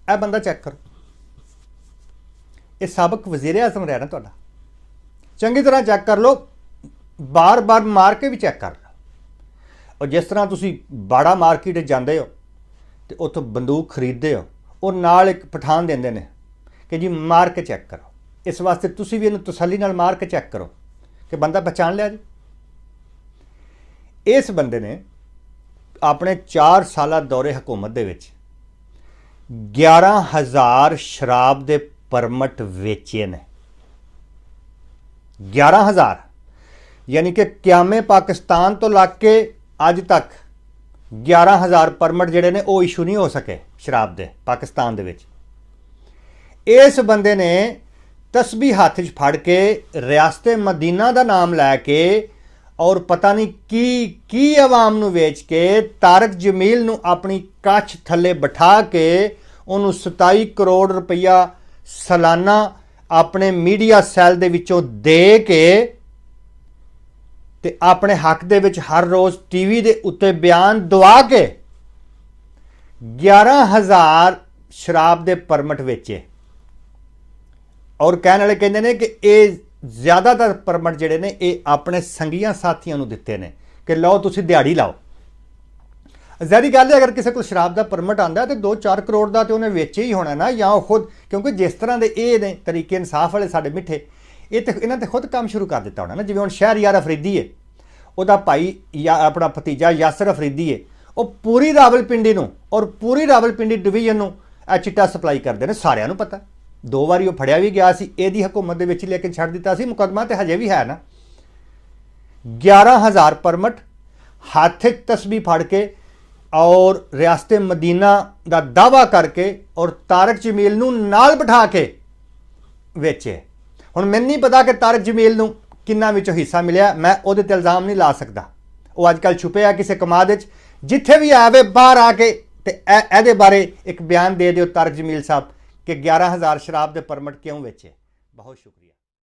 ਇਹ ਬੰਦਾ चेक करो, ये सबक वजीर आजम रहा ना तुहाडा, चंगी तरह चेक कर लो, बार बार मार के भी चेक कर लो। और जिस तरह तुसी बाड़ा मार्केट जाते हो तो उत्थों बंदूक खरीदते हो और नाल एक पठान देंदे ने कि जी मार के चेक करो। इस वास्ते तुसी भी इन्हूं तसल्ली नाल मार के चेक करो कि बंदा पहचान लिया जी। इस बंदे ने अपने 4 साला दौरे हुकूमत दे विच 11,000 शराब दे परमट वेचे ने। 11,000 यानी कि क्यामे पाकिस्तान तो लग के अज तक 11,000 परमट जिहड़े ने वो इशू नहीं हो सके शराब दे पाकिस्तान दे विच। इस बंदे ने तस्बी हाथ च फड़ के रियासत मदीना का नाम लैके और पता नहीं की अवाम नूं वेच के तारक जमील नूं अपनी कच्छ थले बिठा के उन्होंने 27 करोड़ रुपया सालाना अपने मीडिया सैल दे विचों दे के ते अपने हक दे विच हर रोज़ टीवी दे उत्ते बयान दवा के 11,000 शराब दे परमट वेचे। और कहने वाले कहते हैं कि ये ज़्यादातर परमट जिहड़े ने ये अपने संगियां साथियों नूं दित्ते ने कि लो तुसीं दिहाड़ी लाओ। ज़ाहिर गल है अगर किसी को शराब का परमट आता है तो 2-4 करोड़ का तो उन्हें वेचे ही होना ना, या खुद, क्योंकि जिस तरह के ये ने तरीके इंसाफ वाले साडे मिठे, ये तो इन्होंने तो खुद काम शुरू कर दिता होना ना। जिवें हुण शहरयार अफरीदी है, उहदा भाई या अपना भतीजा यासर अफरीदी है, वो पूरी रावलपिंडी नूं और पूरी रावलपिंडी डिवीजन नूं चिट्टा सप्लाई करते हैं, सारिਆਂ ਨੂੰ पता। 2 बारी वो फड़िया भी गया सी, एदी हुकूमत दे विच लेके छड्ड दिता सी, मुकदमा तो हजे भी है ना। 11,000 परमट हाथ तस्बी फड़ के और रियासत मदीना का दावा करके और तारक जमील नूं नाल बिठा के वेचे। हुण मैनूं नहीं पता कि तारक जमील नूं किन्ना विचों हिस्सा मिलिया, मैं उहदे ते इल्ज़ाम नहीं ला सकदा। वो अजकल छुपे आ किसी कमाद विच, जिथे भी आवे बाहर आके ते इहदे बारे एक बयान दे दिओ तारक जमील साहब कि 11,000 शराब दे परमट क्यों वेचे। बहुत शुक्रिया।